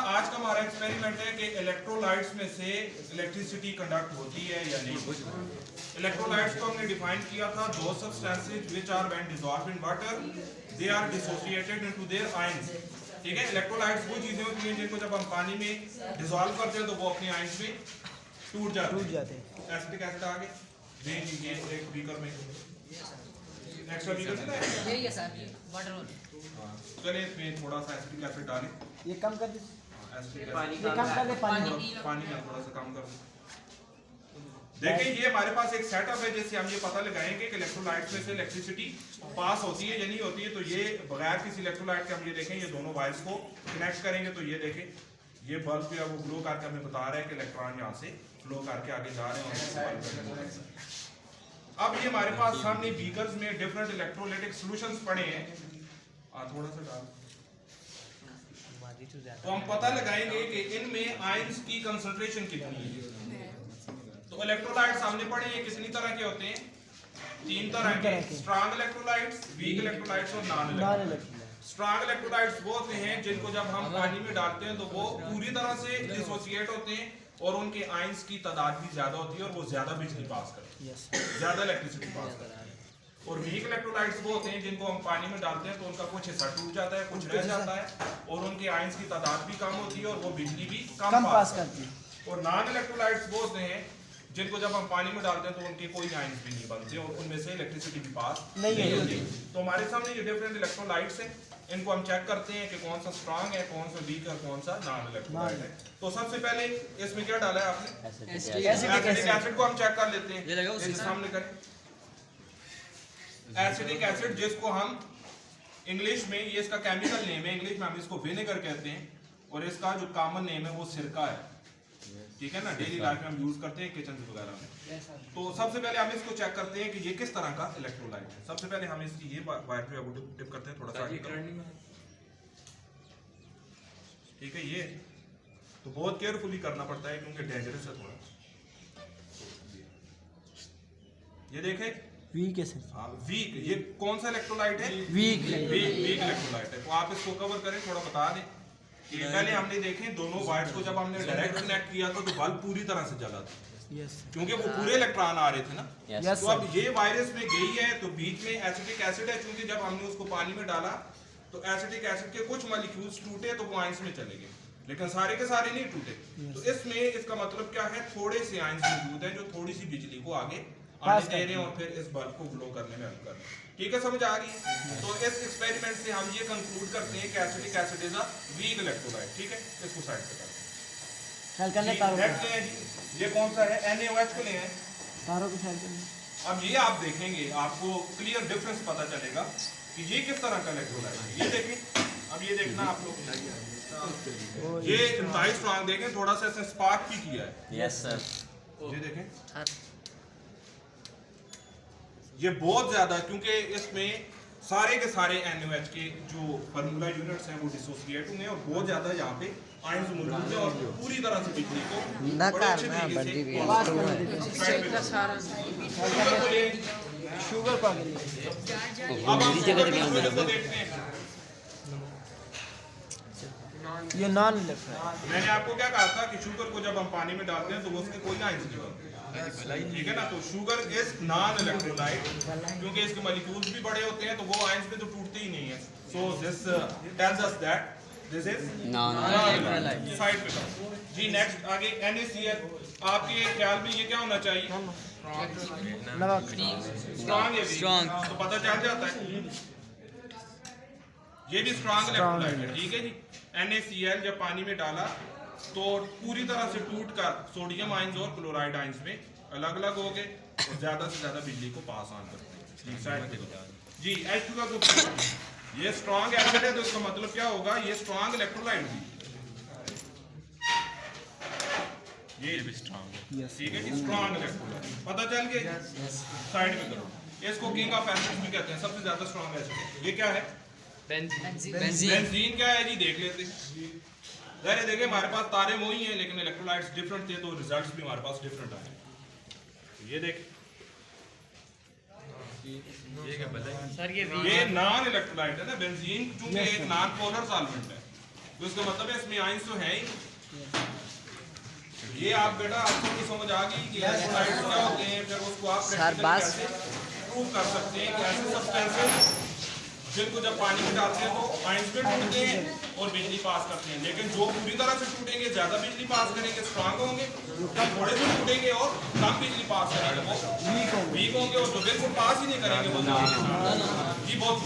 आज का हमारा एक्सपेरिमेंट है कि इलेक्ट्रोलाइट्स में से इलेक्ट्रिसिटी कंडक्ट होती है या नहीं। इलेक्ट्रोलाइट्स को हमने डिफाइन किया था, दो substances which are when dissolved in water they are dissociated into their ions. ठीक है, इलेक्ट्रोलाइट्स वो चीजें होती हैं जिनको जब हम पानी में डिसॉल्व करते हैं तो वो अपने आयंस में टूट जाते हैं। एसिटिक एसिड आ गए, ये एक बीकर में एक्स्ट्रा बीकर है ये सर ये वाटर होल। चलिए इसमें थोड़ा सा एसिटिक एसिड डालें, ये कम कर दीजिए, पानी ये कम कर दे पानी में थोड़ा सा कम कर दें। देखिए ये हमारे पास एक सेटअप है जिससे हम ये पता लगाएंगे कि इलेक्ट्रोलाइट में से इलेक्ट्रिसिटी पास होती है या नहीं होती है। तो ये बगैर किसी इलेक्ट्रोलाइट के हम ये देखें, ये दोनों वायर्स को कनेक्ट करेंगे तो ये देखें ये बल्ब जो है वो ग्लो करके हमें बता रहा है कि इलेक्ट्रॉन यहाँ से फ्लो करके आगे जा रहे हैं। अब ये हमारे पास सामने बीकर्स में डिफरेंट इलेक्ट्रोलाइटिक सॉल्यूशंस पड़े हैं, थोड़ा सा डाल, तो हम पता लगाएंगे कि इनमें आयंस की कंसंट्रेशन कितनी है। तो इलेक्ट्रोलाइट सामने पड़े हैं, कितनी तरह के होते हैं, तीन तरह के, स्ट्रॉन्ग इलेक्ट्रोलाइट्स, वीक इलेक्ट्रोलाइट्स और नॉन इलेक्ट्रोलाइट्स। स्ट्रॉन्ग इलेक्ट्रोलाइट्स वो होते हैं जिनको जब हम पानी में डालते हैं तो वो पूरी तरह से डिसोसिएट होते हैं और उनके आयंस की तादाद भी ज्यादा होती है और वो ज्यादा बिजली पास करते हैं, ज्यादा इलेक्ट्रिसिटी पास करते हैं। और वीक इलेक्ट्रोलाइट्स वो होते हैं जिनको हम पानी में डालते हैं तो उनका कुछ हिस्सा टूट जाता है, कुछ रह जाता है और उनके आयंस की तादाद भी कम होती है और वो बिजली भी कम पास करती है। और नॉन इलेक्ट्रोलाइट्स वो होते हैं जिनको जब हम पानी में डालते हैं तो उनके कोई आयंस भी नहीं बनते और उनमें से इलेक्ट्रिसिटी भी पास नहीं होती। तो हमारे सामने ये डिफरेंट इलेक्ट्रोलाइट्स हैं, इनको हम चेक करते हैं कि कौन सा स्ट्रांग है, कौन सा वीक है, कौन सा नॉन इलेक्ट्रोलाइट है। तो सबसे पहले इसमें क्या डाला है आपने, एसिटिक एसिड को हम चेक कर लेते हैं। ये सामने करें, एसिटिक एसिड जिसको हम इंग्लिश में, ये इसका केमिकल नेम है, इंग्लिश में हम इसको विनेगर कहते हैं और इसका जो कॉमन नेम है वो सिरका है। ठीक है ना, डेली लाइफ में हम यूज करते हैं किचन वगैरह में। तो सबसे पहले हम इसको चेक करते हैं कि ये किस तरह का इलेक्ट्रोलाइट है। सबसे पहले हम इसकी ये वायर पे वो टिप करते हैं, थोड़ा सा ठीक है। ये तो बहुत केयरफुली करना पड़ता है क्योंकि डेंजरस है थोड़ा। ये देखें वीक है सर, वीक, ये कौन सा इलेक्ट्रोलाइट है, वीक इलेक्ट्रोलाइट है। तो आप इसको कवर करें, थोड़ा बता दें कि पहले हमने देखे दोनों वायर्स को जब हमने डायरेक्ट कनेक्ट किया था तो बल्ब पूरी तरह से जला था क्योंकि वो पूरे इलेक्ट्रॉन आ रहे थे ना। तो अब ये वायरस में गई है तो बीच में एसिटिक एसिड है, क्योंकि जब हमने उसको पानी में डाला तो एसिटिक एसिड के कुछ मॉलिक्यूल्स टूटे तो वो आयंस में चले गए, लेकिन सारे के सारे नहीं टूटे। तो इसमें इसका मतलब क्या है, थोड़े से आयंस मौजूद हैं जो थोड़ी सी बिजली को आगे आने दे रहे हैं और फिर इस बल्ब को ग्लो करने में हेल्प कर रहे हैं। ठीक है, समझ आ रही है। तो इस एक्सपेरिमेंट से हम ये कंक्लूड करते हैं कि acetic acid is a weak electrolyte. ठीक है, इसको साइड पे करते हैं। ये कौन सा है, NaOH को ले हैं तारों के साइड। अब ये आप देखेंगे, आपको क्लियर डिफरेंस पता चलेगा कि ये किस तरह का इलेक्ट्रोलाइट है। ये देखें, अब ये देखना आप लोग, ये इंतहाई स्ट्रॉन्ग देखें, थोड़ा सा इसने स्पार्क भी किया है। यस सर, ये देखें ये बहुत ज्यादा, क्योंकि इसमें सारे के सारे NaOH के जो फार्मूला यूनिट्स हैं वो डिसोसिएट हुए हैं और बहुत ज्यादा यहाँ पे आयंस मौजूद है और पूरी तरह से बिजली को बड़े अच्छे तरीके से शुगर पा गई। अब हम शुगर को देखते हैं। ये नॉन इलेक्ट्रोलाइट, मैंने आपको क्या कहा था कि शुगर को जब हम पानी में डालते हैं तो वो उसके कोई आयंस नहीं बनते। ठीक है ना, तो शुगर इज नॉन इलेक्ट्रोलाइट क्योंकि इसके मॉलिक्यूल्स भी बड़े होते हैं तो वो आयंस में तो टूटते ही नहीं है। So this tells us that this is non electrolyte. Side पे करो जी। नेक्स्ट आगे NaCl, आपके ख्याल में ये क्या होना चाहिए, स्ट्रॉन्ग, तो पता चल जाता है ये भी स्ट्रॉन्ग इलेक्ट्रोलाइट है। ठीक है जी, NaCl जब पानी में डाला तो पूरी तरह से टूट कर सोडियम आयंस और क्लोराइड आयंस में अलग अलग हो गए और ज्यादा से ज्यादा बिजली को पास ऑन करते हैं जी। H2 का ग्रुप, ये स्ट्रॉन्ग एसिड है तो इसका मतलब क्या होगा, ये स्ट्रॉन्ग इलेक्ट्रोलाइट भी, ये भी स्ट्रॉन्ग है। ठीक है जी, स्ट्रॉन्ग इलेक्ट्रोलाइट पता चल गया। साइड में करो, इसको किंग ऑफ एसिड्स भी कहते हैं, सबसे ज्यादा स्ट्रॉन्ग एसिड है। ये क्या है, बेंजीन। क्या है जी, देख लेते हैं। जरा देखिए, हमारे पास तारे वही हैं लेकिन इलेक्ट्रोलाइट्स डिफरेंट थे तो रिजल्ट्स भी हमारे पास डिफरेंट आए। ये देखें, ये क्या सर, ये नॉन इलेक्ट्रोलाइट है ना, बेंजीन चूंकि एक नॉन पोलर सॉल्वेंट है तो इसका मतलब है इसमें आयंस तो है ही। ये आप बेटा आपको भी समझ आ गई कि इलेक्ट्रोलाइट्स क्या होते हैं, फिर उसको आप प्रैक्टिकली कैसे प्रूव कर सकते हैं कि ऐसे सब्सटेंसेस जिनको जब पानी में डालते हैं तो आयंस में टूटते हैं और बिजली पास करते हैं, लेकिन जो पूरी तरह से टूटेंगे ज्यादा बिजली पास करेंगे स्ट्रांग होंगे, थोड़े से टूटेंगे और कम बिजली पास करेंगे वो वीक होंगे, और जो बिल्कुल पास ही नहीं करेंगे वो जी बहुत